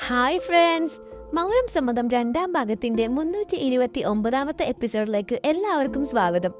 Hi friends, മൗനം സമ്മതം രണ്ടാം ഭാഗത്തിന്റെ 329ാമത്തെ എപ്പിസോഡിലേക്ക് എല്ലാവർക്കും സ്വാഗതം.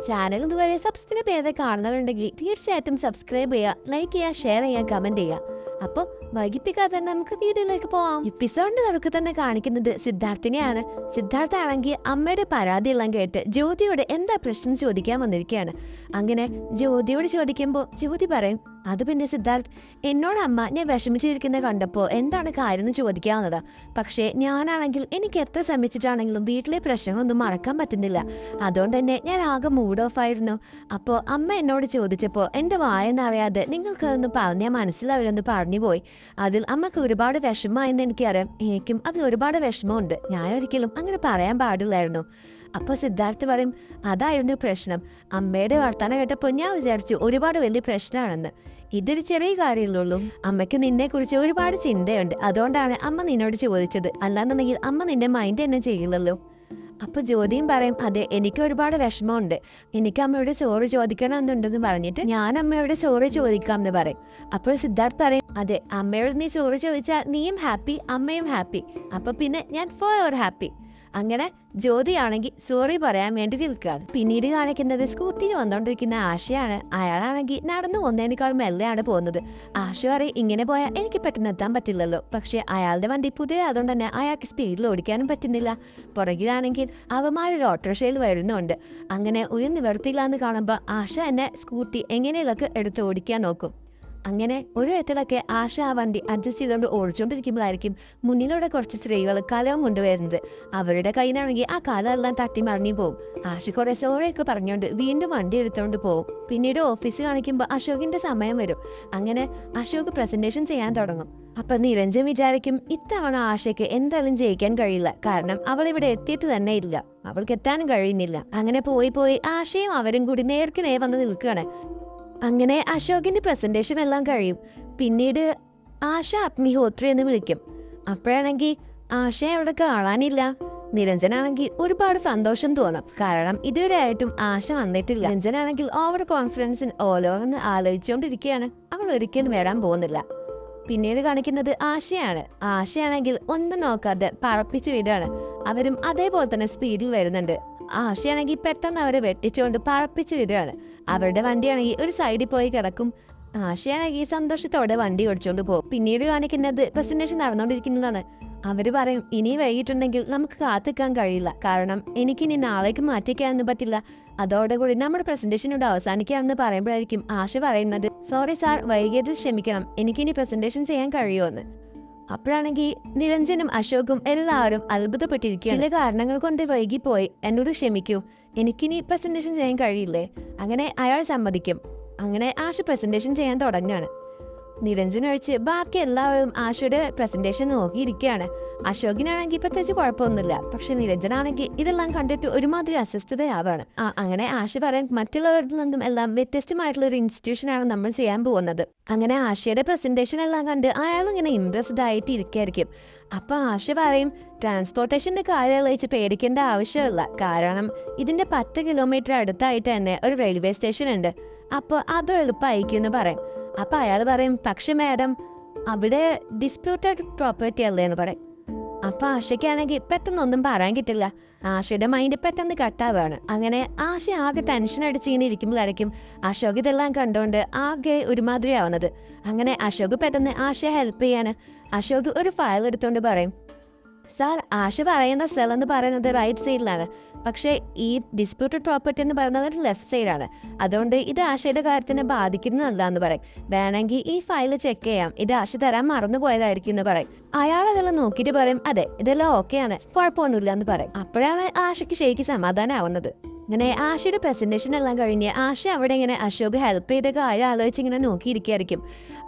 ചാനൽ ഇതുവരെ സബ്സ്ക്രൈബ് ചെയ്യാതെ കാണുന്നവരുണ്ടെങ്കിൽ തീർച്ചയായിട്ടും സബ്സ്ക്രൈബ് ചെയ്യുക, ലൈക്ക് ചെയ്യുക, ഷെയർ ചെയ്യുക, കമന്റ് ചെയ്യുക. അപ്പോൾ വൈകിപ്പിക്കാതെ തന്നെ നമുക്ക് വീഡിയോയിലേക്ക് പോവാം. എപ്പിസോഡിന്റെ തുടക്ക് തന്നെ കാണിക്കുന്നത് സിദ്ധാർത്ഥിനെയാണ്. സിദ്ധാർത്ഥ ആണെങ്കിൽ അമ്മയുടെ പരാതിയെല്ലാം കേട്ട് ജ്യോതിയോട് എന്താ പ്രശ്നം ചോദിക്കാൻ വന്നിരിക്കുകയാണ്. അങ്ങനെ ജ്യോതിയോട് ചോദിക്കുമ്പോൾ ജ്യോതി പറയും, അത് പിന്നെ സിദ്ധാർത്ഥ്, എന്നോട് അമ്മ ഞാൻ വിഷമിച്ചിരിക്കുന്ന കണ്ടപ്പോൾ എന്താണ് കാര്യം എന്ന് ചോദിക്കാവുന്നതാ. പക്ഷേ ഞാനാണെങ്കിൽ എനിക്ക് എത്ര ശ്രമിച്ചിട്ടാണെങ്കിലും വീട്ടിലെ പ്രശ്നങ്ങളൊന്നും മറക്കാൻ പറ്റുന്നില്ല. അതുകൊണ്ട് തന്നെ ഞാൻ ആകെ മൂഡ് ഓഫ് ആയിരുന്നു. അപ്പോൾ അമ്മ എന്നോട് ചോദിച്ചപ്പോൾ എൻ്റെ വായെന്നറിയാതെ നിങ്ങൾക്കതൊന്ന് പറഞ്ഞാൽ മനസ്സിലാവില്ലെന്ന് പറഞ്ഞു പോയി. അതിൽ അമ്മക്ക് ഒരുപാട് വിഷമമായെന്ന് എനിക്കറിയാം. എനിക്കും അതിൽ ഒരുപാട് വിഷമമുണ്ട്. ഞാൻ ഒരിക്കലും അങ്ങനെ പറയാൻ പാടില്ലായിരുന്നു. അപ്പോൾ സിദ്ധാർത്ഥ് പറയും, അതായിരുന്നു പ്രശ്നം. അമ്മയുടെ വർത്തമാനം കേട്ടപ്പോൾ ഞാൻ വിചാരിച്ചു ഒരുപാട് വലിയ പ്രശ്നമാണെന്ന്. ഇതൊരു ചെറിയ കാര്യമുള്ളൂ. അമ്മയ്ക്ക് നിന്നെ കുറിച്ച് ഒരുപാട് ചിന്തയുണ്ട്. അതുകൊണ്ടാണ് അമ്മ നിന്നോട് ചോദിച്ചത്. അല്ലാന്നുണ്ടെങ്കിൽ അമ്മ നിന്റെ മൈൻഡ് തന്നെ ചെയ്യില്ലല്ലോ. അപ്പോൾ ജ്യോതിയും പറയും, അതെ, എനിക്ക് ഒരുപാട് വിഷമമുണ്ട്. എനിക്ക് അമ്മയോട് സോറി ചോദിക്കണം എന്നുണ്ടെന്ന് പറഞ്ഞിട്ട് ഞാൻ അമ്മയോട് സോറി ചോദിക്കാം എന്ന് പറയും. അപ്പോൾ സിദ്ധാർത്ഥ് പറയും, അതെ, അമ്മയോട് നീ സോറി ചോദിച്ചാൽ നീയും ഹാപ്പി, അമ്മയും ഹാപ്പി. അപ്പോൾ പിന്നെ ഞാൻ ഫോർ എവർ ഹാപ്പി. അങ്ങനെ ജ്യോതിയാണെങ്കിൽ സോറി പറയാൻ വേണ്ടി നിൽക്കുകയാണ്. പിന്നീട് കാണിക്കുന്നത് സ്കൂട്ടിയിൽ വന്നുകൊണ്ടിരിക്കുന്ന ആശയാണ്. അയാളാണെങ്കിൽ നടന്നു പോകുന്നതിനേക്കാൾ മെല്ലെയാണ് പോകുന്നത്. ആശ പറയും, ഇങ്ങനെ പോയാൽ എനിക്ക് പെട്ടെന്ന് എത്താൻ പറ്റില്ലല്ലോ. പക്ഷെ അയാളുടെ വണ്ടി പുതിയ അതുകൊണ്ട് തന്നെ അയാൾക്ക് സ്പീഡിൽ ഓടിക്കാനും പറ്റുന്നില്ല. പുറകിലാണെങ്കിൽ അവന്മാരൊരു ഓട്ടോറിക്ഷയിൽ വരുന്നുണ്ട്. അങ്ങനെ ഒരു നിവർത്തിയില്ല എന്ന് കാണുമ്പോൾ ആശ എന്നെ സ്കൂട്ടി എങ്ങനെയൊക്കെ എടുത്ത് ഓടിക്കാൻ നോക്കും. അങ്ങനെ ഒരു വിധത്തിലൊക്കെ ആശ ആ വണ്ടി അഡ്ജസ്റ്റ് ചെയ്തുകൊണ്ട് ഓടിച്ചുകൊണ്ടിരിക്കുമ്പോഴായിരിക്കും മുന്നിലൂടെ കുറച്ച് സ്ത്രീകൾ കലവും കൊണ്ടുവരുന്നത്. അവരുടെ കയ്യിലാണെങ്കിൽ ആ കലമെല്ലാം തട്ടി മറിഞ്ഞു പോകും. ആശ കുറെ സോറിയൊക്കെ പറഞ്ഞുകൊണ്ട് വീണ്ടും വണ്ടി എടുത്തുകൊണ്ട് പോകും. പിന്നീട് ഓഫീസ് കാണിക്കുമ്പോൾ അശോകിന്റെ സമയം വരും. അങ്ങനെ അശോക് പ്രസന്റേഷൻ ചെയ്യാൻ തുടങ്ങും. അപ്പൊ നിരഞ്ജൻ വിചാരിക്കും, ഇത്തവണ ആശയ്ക്ക് എന്തായാലും ജയിക്കാൻ കഴിയില്ല. കാരണം അവൾ ഇവിടെ എത്തിയിട്ട് തന്നെ ഇല്ല, അവൾക്ക് എത്താനും കഴിയുന്നില്ല. അങ്ങനെ പോയി ആശയും അവരും കൂടി നേർക്ക് നേർ വന്ന് നിൽക്കുകയാണ്. അങ്ങനെ അശോകിന്റെ പ്രസന്റേഷൻ എല്ലാം കഴിയും. പിന്നീട് ആശ അഗ്നിഹോത്രി എന്ന് വിളിക്കും. അപ്പോഴാണെങ്കിൽ ആശയെ അവിടെ കാണാനില്ല. നിരഞ്ജനാണെങ്കിൽ ഒരുപാട് സന്തോഷം തോന്നും. കാരണം ഇതുവരെ ആയിട്ടും ആശ വന്നിട്ടില്ല. നിരഞ്ജനാണെങ്കിൽ ഓവർ കോൺഫിഡൻസിൽ ഓരോന്ന് ആലോചിച്ചുകൊണ്ടിരിക്കുകയാണ്. അവൾ ഒരിക്കലും വരാൻ പോകുന്നില്ല. പിന്നീട് കാണിക്കുന്നത് ആശയാണ്. ആശയാണെങ്കിൽ ഒന്നും നോക്കാതെ പറപ്പിച്ച് വിടാണ്. അവരും അതേപോലെ തന്നെ സ്പീഡിൽ വരുന്നുണ്ട്. ആശയാണെങ്കിൽ പെട്ടെന്ന് അവരെ വെട്ടിച്ചുകൊണ്ട് പറപ്പിച്ച് വിടുകയാണ്. അവരുടെ വണ്ടിയാണെങ്കിൽ ഒരു സൈഡിൽ പോയി കിടക്കും. ആശയാണെങ്കിൽ സന്തോഷത്തോടെ വണ്ടി ഓടിച്ചുകൊണ്ട് പോകും. പിന്നീട് കാണിക്കുന്നത് പ്രസന്റേഷൻ നടന്നുകൊണ്ടിരിക്കുന്നതാണ്. അവര് പറയും, ഇനി വൈകിട്ടുണ്ടെങ്കിൽ നമുക്ക് കാത്തിക്കാൻ കഴിയില്ല. കാരണം എനിക്കിനി നാളേക്ക് മാറ്റിക്കാനൊന്നും പറ്റില്ല. അതോടുകൂടി നമ്മുടെ പ്രസന്റേഷൻ ഇവിടെ അവസാനിക്കുകയാണെന്ന് പറയുമ്പോഴായിരിക്കും ആശ പറയുന്നത്, സോറി സാർ, വൈകിയതിൽ ക്ഷമിക്കണം, എനിക്കിനി പ്രസന്റേഷൻ ചെയ്യാൻ കഴിയുമോ. അപ്പോഴാണെങ്കിൽ നിരഞ്ജനും അശോകും എല്ലാവരും അത്ഭുതപ്പെട്ടിരിക്കുക. ചില കാരണങ്ങൾ കൊണ്ട് വൈകിപ്പോയി, എന്നോട് ക്ഷമിക്കൂ, എനിക്കിനി പ്രസന്റേഷൻ ചെയ്യാൻ കഴിയില്ലേ. അങ്ങനെ അയാൾ സമ്മതിക്കും. അങ്ങനെ ആശ പ്രസന്റേഷൻ ചെയ്യാൻ തുടങ്ങുകയാണ്. നിരഞ്ജൻ ഒഴിച്ച് ബാക്കി എല്ലാവരും ആശയുടെ പ്രസന്റേഷൻ നോക്കിയിരിക്കുകയാണ്. അശോകിനാണെങ്കിൽ പ്രത്യേകിച്ച് കുഴപ്പമൊന്നുമില്ല. പക്ഷെ നിരഞ്ജനാണെങ്കിൽ ഇതെല്ലാം കണ്ടിട്ട് ഒരുമാതിരി അസ്വസ്ഥതയാവാണ്. അങ്ങനെ ആശ പറയാൻ, മറ്റുള്ളവരിൽ നിന്നും എല്ലാം വ്യത്യസ്തമായിട്ടുള്ള ഒരു ഇൻസ്റ്റിറ്റ്യൂഷനാണ് നമ്മൾ ചെയ്യാൻ പോകുന്നത്. അങ്ങനെ ആശയുടെ പ്രസന്റേഷൻ എല്ലാം കണ്ട് അയാൾ ഇങ്ങനെ ഇംപ്രസ്ഡ് ആയിട്ട് ഇരിക്കുകയായിരിക്കും. അപ്പൊ ആശ പറയും, ട്രാൻസ്പോർട്ടേഷന്റെ കാര്യം വെച്ച് പേടിക്കേണ്ട ആവശ്യമില്ല. കാരണം ഇതിന്റെ 10 കിലോമീറ്റർ അടുത്തായിട്ട് തന്നെ ഒരു റെയിൽവേ സ്റ്റേഷൻ ഉണ്ട്. അപ്പോൾ അത് എളുപ്പമായിരിക്കും എന്ന് പറയും. അപ്പൊ അയാൾ പറയും, പക്ഷെ മാഡം അവിടെ ഡിസ്പ്യൂട്ടഡ് പ്രോപ്പർട്ടി അല്ലേ എന്ന് പറയും. അപ്പൊ ആശയ്ക്കാണെങ്കിൽ പെട്ടെന്നൊന്നും പറയാൻ കിട്ടില്ല. ആശയുടെ മൈൻഡ് പെട്ടെന്ന് കട്ടാവാണ്. അങ്ങനെ ആശ ആകെ ടെൻഷൻ അടിച്ചിങ്ങനെ ഇരിക്കുമ്പോഴായിരിക്കും അശോക് ഇതെല്ലാം കണ്ടുകൊണ്ട് ആകെ ഒരുമാതിരി ആവുന്നത്. അങ്ങനെ അശോക് പെട്ടെന്ന് ആശയെ ഹെൽപ്പ് ചെയ്യാണ്. അശോക് ഒരു ഫയൽ എടുത്തുകൊണ്ട് പറയും, സാർ, ആശ പറയുന്ന സ്ഥലം എന്ന് പറയുന്നത് റൈറ്റ് സൈഡിലാണ്. പക്ഷേ ഈ ഡിസ്പ്യൂട്ടഡ് പ്രോപ്പർട്ടി എന്ന് പറയുന്നത് ലെഫ്റ്റ് സൈഡാണ്. അതുകൊണ്ട് ഇത് ആശയുടെ കാര്യത്തിനെ ബാധിക്കുന്നതല്ല എന്ന് പറയും. വേണമെങ്കിൽ ഈ ഫയൽ ചെക്ക് ചെയ്യാം, ഇത് ആശ തരാൻ മറന്നുപോയതായിരിക്കും എന്ന് പറയും. അയാൾ അതെല്ലാം നോക്കിയിട്ട് പറയും, അതെ, ഇതെല്ലാം ഓക്കെയാണ്, കുഴപ്പമൊന്നുമില്ല എന്ന് പറയും. അപ്പോഴാണ് ആശയ്ക്ക് ശരിക്കും സമാധാനം ആവുന്നത്. അങ്ങനെ ആശയുടെ പ്രസന്റേഷൻ എല്ലാം കഴിഞ്ഞ് ആശ അവിടെ ഇങ്ങനെ അശോക് ഹെൽപ്പ് ചെയ്ത കാര്യം ആലോചിച്ച് ഇങ്ങനെ നോക്കിയിരിക്കുകയായിരിക്കും.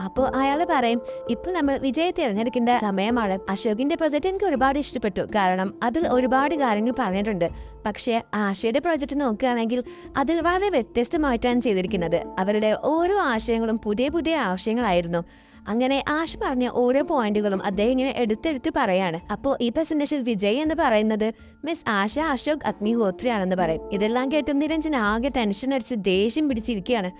അപ്പോൾ അയാൾ പറയും, ഇപ്പോൾ നമ്മൾ വിജയ് തിരഞ്ഞെടുക്കേണ്ട സമയമാണ്. അശോകിന്റെ പ്രൊജക്ട് എനിക്ക് ഒരുപാട് ഇഷ്ടപ്പെട്ടു. കാരണം അതിൽ ഒരുപാട് കാര്യങ്ങൾ പറഞ്ഞിട്ടുണ്ട്. പക്ഷേ ആശയുടെ പ്രൊജക്ട് നോക്കുകയാണെങ്കിൽ അതിൽ വളരെ വ്യത്യസ്തമായിട്ടാണ് ചെയ്തിരിക്കുന്നത്. അവരുടെ ഓരോ ആശയങ്ങളും പുതിയ പുതിയ ആശയങ്ങളായിരുന്നു. അങ്ങനെ ആശ പറഞ്ഞ ഓരോ പോയിന്റുകളും അദ്ദേഹം ഇങ്ങനെ എടുത്തെടുത്ത് പറയാണ്. അപ്പോൾ ഈ പ്രസന്റേഷൻ വിജയ് എന്ന് പറയുന്നത് മിസ് ആശ അശോക് അഗ്നിഹോത്രി ആണെന്ന് പറയും. ഇതെല്ലാം കേട്ട് നിരഞ്ജൻ ആകെ ടെൻഷൻ അടിച്ച് ദേഷ്യം പിടിച്ചിരിക്കുകയാണ്.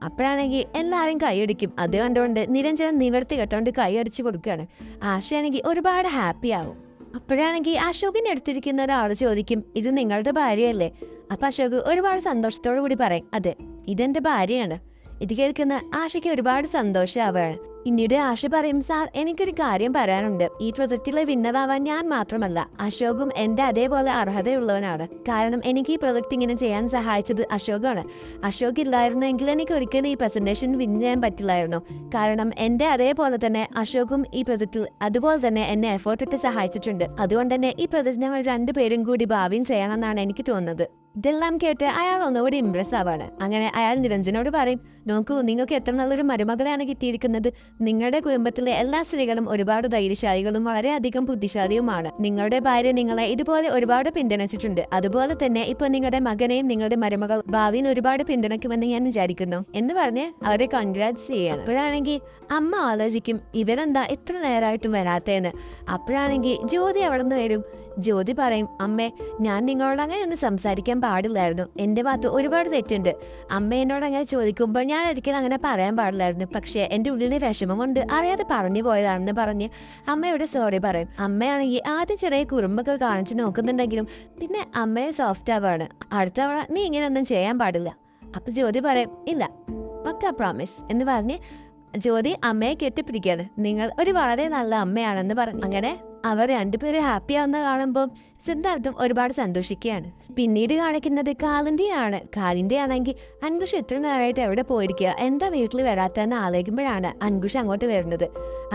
അപ്പോഴാണെങ്കിൽ എല്ലാവരും കൈയടിക്കും. അത് കണ്ടുകൊണ്ട് നിരഞ്ജൻ നിവർത്തി കെട്ടോണ്ട് കൈയടിച്ച് കൊടുക്കുകയാണ്. ആശയാണെങ്കിൽ ഒരുപാട് ഹാപ്പി ആവും. അപ്പോഴാണെങ്കിൽ അശോകിന്റെ അടുത്തിരിക്കുന്ന ഒരാൾ ചോദിക്കും, ഇത് നിങ്ങളുടെ ഭാര്യയല്ലേ? അപ്പൊ അശോക് ഒരുപാട് സന്തോഷത്തോടു കൂടി പറയും, അതെ, ഇതെന്റെ ഭാര്യയാണ്. ഇത് കേൾക്കുന്ന ആശയ്ക്ക് ഒരുപാട് സന്തോഷമാവുകയാണ്. പിന്നീട് ആശ പറയും, സാർ, എനിക്കൊരു കാര്യം പറയാനുണ്ട്. ഈ പ്രൊജക്റ്റിലെ വിന്നറാവാൻ ഞാൻ മാത്രമല്ല, അശോകും എന്റെ അതേപോലെ അർഹതയുള്ളവനാണ്. കാരണം എനിക്ക് ഈ പ്രൊജക്ട് ഇങ്ങനെ ചെയ്യാൻ സഹായിച്ചത് അശോകാണ്. അശോക് ഇല്ലായിരുന്നെങ്കിൽ എനിക്ക് ഒരിക്കലും ഈ പ്രസന്റേഷൻ വിൻ ചെയ്യാൻ പറ്റില്ലായിരുന്നു. കാരണം എന്റെ അതേപോലെ തന്നെ അശോകും ഈ പ്രൊജക്റ്റിൽ അതുപോലെ തന്നെ എന്നെ എഫേർട്ട് ഇട്ട് സഹായിച്ചിട്ടുണ്ട്. അതുകൊണ്ട് തന്നെ ഈ പ്രൊജക്ട് ഞങ്ങൾ രണ്ടുപേരും കൂടി ഭാവിയും ചെയ്യണമെന്നാണ് എനിക്ക് തോന്നുന്നത്. ഇതെല്ലാം കേട്ട് അയാൾ ഒന്നുകൂടി ഇംപ്രസ് ആവാണ്. അങ്ങനെ അയാൾ നിരഞ്ജനോട് പറയും, നോക്കൂ, നിങ്ങൾക്ക് എത്ര നല്ലൊരു മരുമകളെയാണ് കിട്ടിയിരിക്കുന്നത്. നിങ്ങളുടെ കുടുംബത്തിലെ എല്ലാ സ്ത്രീകളും ഒരുപാട് ധൈര്യശാലികളും വളരെയധികം ബുദ്ധിശാലിയുമാണ്. നിങ്ങളുടെ ഭാര്യ നിങ്ങളെ ഇതുപോലെ ഒരുപാട് പിന്തുണച്ചിട്ടുണ്ട്. അതുപോലെ തന്നെ ഇപ്പൊ നിങ്ങളുടെ മകനെയും നിങ്ങളുടെ മരുമകൾ ഭാവിയിൽ ഒരുപാട് പിന്തുണയ്ക്കുമെന്ന് ഞാൻ വിചാരിക്കുന്നു എന്ന് പറഞ്ഞ് അവരെ കൺഗ്രാറ്റ്സ് ചെയ്യാണ്. അപ്പോഴാണെങ്കിൽ അമ്മ ആലോചിക്കും, ഇവരെന്താ ഇത്ര നേരമായിട്ടും വരാത്തേന്ന്. അപ്പോഴാണെങ്കിൽ ജ്യോതി അവിടെ നിന്ന് വരും. ജ്യോതി പറയും, അമ്മേ, ഞാൻ നിങ്ങളോട് അങ്ങനെ ഒന്നും സംസാരിക്കാൻ പാടില്ലായിരുന്നു. എൻ്റെ ഭാഗത്ത് ഒരുപാട് തെറ്റുണ്ട്. അമ്മ എന്നോട് അങ്ങനെ ചോദിക്കുമ്പോൾ ഞാൻ ഒരിക്കലും അങ്ങനെ പറയാൻ പാടില്ലായിരുന്നു. പക്ഷേ എൻ്റെ ഉള്ളിലെ വിഷമം കൊണ്ട് അറിയാതെ പറഞ്ഞു പോയതാണെന്ന് പറഞ്ഞ് അമ്മയോട് സോറി പറയും. അമ്മയാണെങ്കിൽ ആദ്യം ചെറിയ കുറുമ്പൊക്കെ കാണിച്ച് നോക്കുന്നുണ്ടെങ്കിലും പിന്നെ അമ്മയെ സോഫ്റ്റ് ആവാണ്. അടുത്ത തവണ നീ ഇങ്ങനെയൊന്നും ചെയ്യാൻ പാടില്ല. അപ്പൊ ജ്യോതി പറയും, ഇല്ല, പക്ക പ്രോമിസ് എന്ന് പറഞ്ഞ് ജ്യോതി അമ്മയെ കെട്ടിപ്പിടിക്കാണ്. നിങ്ങൾ ഒരു വളരെ നല്ല അമ്മയാണെന്ന് പറഞ്ഞു. അങ്ങനെ അവർ രണ്ടുപേരും ഹാപ്പി ആവുന്ന കാണുമ്പോൾ സിദ്ധാർത്ഥം ഒരുപാട് സന്തോഷിക്കുകയാണ്. പിന്നീട് കാണിക്കുന്നത് കാലിന്റെയാണ്. കാലിന്റെ ആണെങ്കിൽ അൻകുഷ് ഇത്ര നേരമായിട്ട് എവിടെ പോയിരിക്കുക, എന്താ വീട്ടിൽ വരാത്തെന്ന് ആലോചിക്കുമ്പോഴാണ് അൻകുഷ് അങ്ങോട്ട് വരുന്നത്.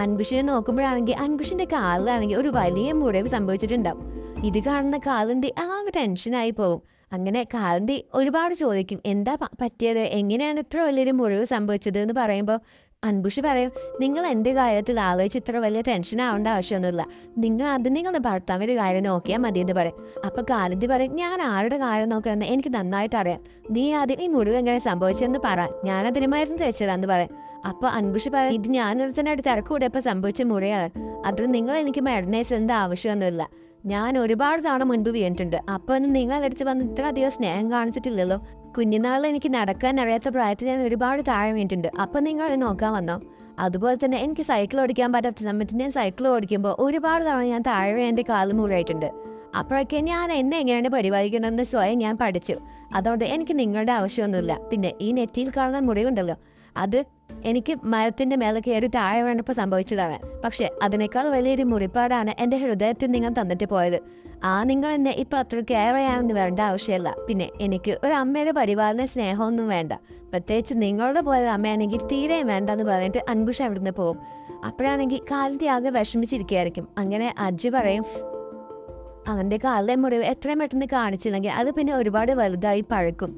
അൻകുഷിനെ നോക്കുമ്പോഴാണെങ്കിൽ അൻകുഷിന്റെ കാലിലാണെങ്കിൽ ഒരു വലിയ മുറിവ് സംഭവിച്ചിട്ടുണ്ടാവും. ഇത് കാണുന്ന കാലിന്റെ ആകെ ടെൻഷനായി പോകും. അങ്ങനെ കാലിന്റെ ഒരുപാട് ചോദിക്കും, എന്താ പറ്റിയത്, എങ്ങനെയാണ് ഇത്ര വലിയൊരു മുറിവ് സംഭവിച്ചത് എന്ന് പറയുമ്പോൾ അൻകുഷ് പറയും, നിങ്ങൾ എൻ്റെ കാര്യത്തിൽ ആലോചിച്ച് ഇത്ര വലിയ ടെൻഷൻ ആവേണ്ട ആവശ്യമൊന്നുമില്ല. നിങ്ങൾ അത് നിങ്ങളുടെ ഭർത്താവിൻ്റെ കാര്യം നോക്കിയാൽ മതിയെന്ന് പറയും. അപ്പോൾ കാലിന്തി പറയും, ഞാൻ ആരുടെ കാര്യം നോക്കണമെന്ന് എനിക്ക് നന്നായിട്ട് അറിയാം. നീ ആദ്യം ഈ മുറിവ് എങ്ങനെ സംഭവിച്ചെന്ന് പറ, ഞാനതിന് മരുന്ന് തേച്ചതാന്ന് പറയും. അപ്പോൾ അൻകുഷ് പറയും, ഇത് ഞാനൊരുത്തനായിട്ട് തിരക്കൂടിയപ്പോൾ സംഭവിച്ച മുറിയാണ്. അത് നിങ്ങൾ എനിക്ക് മരുന്ന് തേച്ചതിൻ്റെ ആവശ്യമൊന്നുമില്ല. ഞാൻ ഒരുപാട് തവണ മുൻപ് വീണിട്ടുണ്ട്. അപ്പോൾ ഒന്നും നിങ്ങളെടുത്ത് വന്ന് ഇത്ര അധികം സ്നേഹം കാണിച്ചിട്ടില്ലല്ലോ. കുഞ്ഞുനാളിൽ എനിക്ക് നടക്കാൻ അറിയാത്ത പ്രായത്തിൽ ഞാൻ ഒരുപാട് താഴെ വീണിട്ടുണ്ട്. അപ്പം നിങ്ങൾ നോക്കാൻ വന്നോ? അതുപോലെ തന്നെ എനിക്ക് സൈക്കിൾ ഓടിക്കാൻ പറ്റാത്ത സമയത്ത് ഞാൻ സൈക്കിൾ ഓടിക്കുമ്പോൾ ഒരുപാട് തവണ ഞാൻ താഴെ എൻ്റെ കാല് മുറിയായിട്ടുണ്ട്. അപ്പോഴൊക്കെ ഞാൻ എന്നെ എങ്ങനെയാണ് പരിപാലിക്കണമെന്ന് സ്വയം ഞാൻ പഠിച്ചു. അതുകൊണ്ട് എനിക്ക് നിങ്ങളുടെ ആവശ്യമൊന്നുമില്ല. പിന്നെ ഈ നെറ്റിയിൽ കാണുന്ന മുറിവുണ്ടല്ലോ, അത് എനിക്ക് മരത്തിന്റെ മേലെ കയറി താഴെ വീണപ്പോൾ സംഭവിച്ചതാണ്. പക്ഷെ അതിനേക്കാൾ വലിയൊരു മുറിപ്പാടാണ് എൻ്റെ ഹൃദയത്തിൽ നിങ്ങൾ തന്നിട്ട് പോയത്. നിങ്ങൾ എന്നെ ഇപ്പൊ അത്ര കെയർ ചെയ്യാനൊന്നും വേണ്ട ആവശ്യമില്ല. പിന്നെ എനിക്ക് ഒരു അമ്മയുടെ പരിപാലന സ്നേഹമൊന്നും വേണ്ട, പ്രത്യേകിച്ച് നിങ്ങളുടെ പോലെ അമ്മയാണെങ്കിൽ തീരെയും വേണ്ടെന്ന് പറഞ്ഞിട്ട് അൻകുഷ് അവിടുന്ന് പോകും. അപ്പോഴാണെങ്കിൽ കാലിന്റെ ആകെ വിഷമിച്ചിരിക്കുകയായിരിക്കും. അങ്ങനെ അജ്ജു പറയും, അവന്റെ കാലിലെ മുറിവ് എത്രയും പെട്ടെന്ന് കാണിച്ചില്ലെങ്കിൽ അത് പിന്നെ ഒരുപാട് വലുതായി പഴക്കും.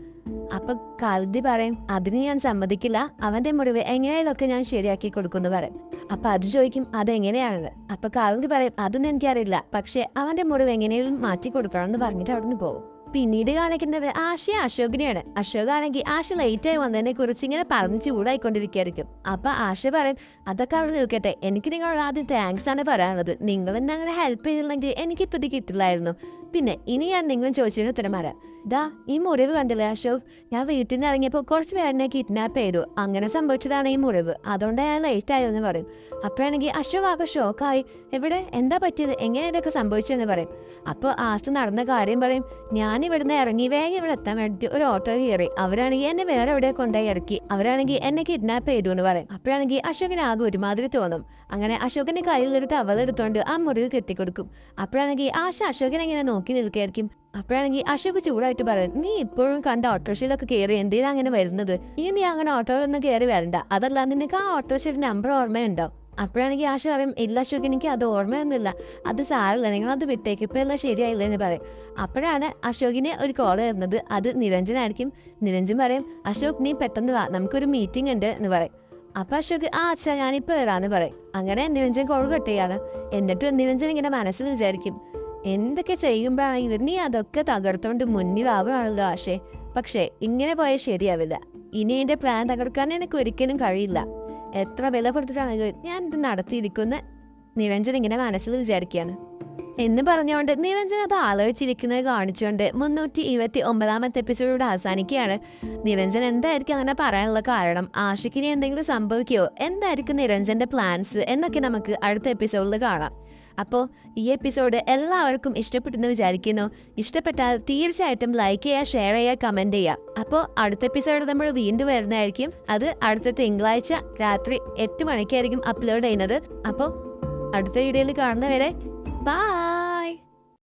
അപ്പൊ കാലിന്തി പറയും, അതിന് ഞാൻ സമ്മതിക്കില്ല, അവന്റെ മുറിവ് എങ്ങനെയൊക്കെ ഞാൻ ശരിയാക്കി കൊടുക്കുന്നു പറയും. അപ്പൊ അത് ചോദിക്കും, അതെങ്ങനെയാണെന്ന്. അപ്പൊ കാലിന്തി പറയും, അതൊന്നും എനിക്കറിയില്ല, പക്ഷെ അവന്റെ മുറിവ് എങ്ങനെയും മാറ്റി കൊടുക്കണം എന്ന് പറഞ്ഞിട്ട് അവിടെ നിന്ന് പോകും. പിന്നീട് കാണിക്കുന്നത് ആശയും അശോകിനെയാണ്. അശോകാണെങ്കിൽ ആശ ലേറ്റായി വന്നതിനെ കുറിച്ച് ഇങ്ങനെ പറഞ്ഞ് ചൂടായിക്കൊണ്ടിരിക്കുകയായിരിക്കും. അപ്പൊ ആശ പറയും, അതൊക്കെ അവിടെ നിൽക്കട്ടെ, എനിക്ക് നിങ്ങളോട് ആദ്യം താങ്ക്സ് ആണ് പറയാനുള്ളത്. നിങ്ങൾ എന്നെ അങ്ങനെ ഹെൽപ്പ് ചെയ്തില്ലെങ്കിൽ എനിക്കിപ്പോൾ ഇത് കിട്ടില്ലായിരുന്നു. പിന്നെ ഇനി ഞാൻ നിങ്ങൾ ചോദിച്ചതിന് ഉത്തരം പറയാം. ദാ ഈ മുറിവ് കണ്ടില്ലേ അശോക്, ഞാൻ വീട്ടിൽ നിന്ന് ഇറങ്ങിയപ്പോൾ കുറച്ച് പേരെന്നെ കിഡ്നാപ്പ് ചെയ്തു, അങ്ങനെ സംഭവിച്ചതാണ് ഈ മുറിവ്, അതുകൊണ്ട് ഞാൻ ലേറ്റ് ആയതെന്ന് പറയും. അപ്പോഴാണെങ്കിൽ അശോക് ആകെ ഷോക്കായി, എവിടെ, എന്താ പറ്റിയത്, എങ്ങനെ ഇതൊക്കെ സംഭവിച്ചെന്ന് പറയും. അപ്പോൾ ആശ നടന്ന കാര്യം പറയും, ഞാൻ ഇവിടുന്ന് ഇറങ്ങി വേഗം ഇവിടെ എത്താൻ വേണ്ടി ഒരു ഓട്ടോ കയറി, അവരാണെങ്കിൽ എന്നെ വേറെ എവിടെ കൊണ്ടുപോയി ഇറക്കി, അവരാണെങ്കിൽ എന്നെ കിഡ്നാപ്പ് ചെയ്തു എന്ന് പറയും. അപ്പോഴാണെങ്കിൽ അശോകിന് ആകെ ഒരുമാതിരി തോന്നും. അങ്ങനെ അശോകന്റെ കയ്യിലൊരു ടവൽ എടുത്തുകൊണ്ട് ആ മുറിവ് കെട്ടിക്കൊടുക്കും. അപ്പോഴാണെങ്കിൽ ആശ അശോകനെ ഇങ്ങനെ നോക്കി നിൽക്കുകയായിരിക്കും. അപ്പോഴാണെങ്കിൽ അശോക് ചൂടായിട്ട് പറയും, നീ ഇപ്പോഴും കണ്ട ഓട്ടോറിക്ഷയിലൊക്കെ കയറി എന്തിനാ അങ്ങനെ വരുന്നത്? നീ അങ്ങനെ ഓട്ടോയിലൊന്നും കയറി വരണ്ട, അതല്ല നിനക്ക് ആ ഓട്ടോറിക്ഷയുടെ നമ്പർ ഓർമ്മയുണ്ടോ? അപ്പോഴാണെങ്കിൽ ആശ പറയും, ഇല്ല അശോക്, എനിക്ക് അത് ഓർമ്മയൊന്നുമില്ല, അത് സാരമില്ല, നിങ്ങളത് വിട്ടേക്ക്, ഇപ്പം എല്ലാം ശരിയായില്ല എന്ന് പറയും. അപ്പോഴാണ് അശോകിനെ ഒരു കോൾ വരുന്നത്. അത് നിരഞ്ജനായിരിക്കും. നിരഞ്ജൻ പറയും, അശോക് നീ പെട്ടെന്ന് വാ, നമുക്കൊരു മീറ്റിംഗ് ഉണ്ട് എന്ന് പറയും. അപ്പൊ അശോക്, അച്ഛാ ഞാനിപ്പോൾ വരാന്ന് പറയും. അങ്ങനെ നിരഞ്ജൻ കോൾ കട്ട് ചെയ്യാണ്. എന്നിട്ട് നിരഞ്ജൻ ഇങ്ങനെ മനസ്സിൽ വിചാരിക്കും, എന്തൊക്കെ ചെയ്യുമ്പോഴാണെങ്കിൽ നീ അതൊക്കെ തകർത്തോണ്ട് മുന്നിലാവുകയാണല്ലോ ആശേ, പക്ഷേ ഇങ്ങനെ പോയാൽ ശരിയാവില്ല. ഇനി എൻ്റെ പ്ലാൻ തകർക്കാൻ എനിക്ക് ഒരിക്കലും കഴിയില്ല. എത്ര വില കൊടുത്തിട്ടാണെങ്കിലും ഞാൻ ഇത് നടത്തിയിരിക്കുന്ന നിരഞ്ജൻ ഇങ്ങനെ മനസ്സിൽ വിചാരിക്കുകയാണ്. എന്ന് പറഞ്ഞുകൊണ്ട് നിരഞ്ജൻ അത് ആലോചിച്ചിരിക്കുന്നത് കാണിച്ചുകൊണ്ട് 329ാമത്തെ എപ്പിസോഡ് അവസാനിക്കുകയാണ്. നിരഞ്ജൻ എന്തായിരിക്കും അങ്ങനെ പറയാനുള്ള കാരണം, ആഷിക്കിന് എന്തെങ്കിലും സംഭവിക്കുകയോ, എന്തായിരിക്കും നിരഞ്ജന്റെ പ്ലാൻസ് എന്നൊക്കെ നമുക്ക് അടുത്ത എപ്പിസോഡിൽ കാണാം. അപ്പോൾ ഈ എപ്പിസോഡ് എല്ലാവർക്കും ഇഷ്ടപ്പെട്ടെന്ന് വിചാരിക്കുന്നു. ഇഷ്ടപ്പെട്ടാൽ തീർച്ചയായിട്ടും ലൈക്ക് ചെയ്യുക, ഷെയർ ചെയ്യുക, കമൻറ്റ് ചെയ്യുക. അപ്പോൾ അടുത്ത എപ്പിസോഡ് നമ്മൾ വീണ്ടും വരുന്നതായിരിക്കും. അത് അടുത്ത തിങ്കളാഴ്ച രാത്രി 8 മണിക്കായിരിക്കും അപ്ലോഡ് ചെയ്യുന്നത്. അപ്പോൾ അടുത്ത വീഡിയോയിൽ കാണുന്നവരെ ബൈ.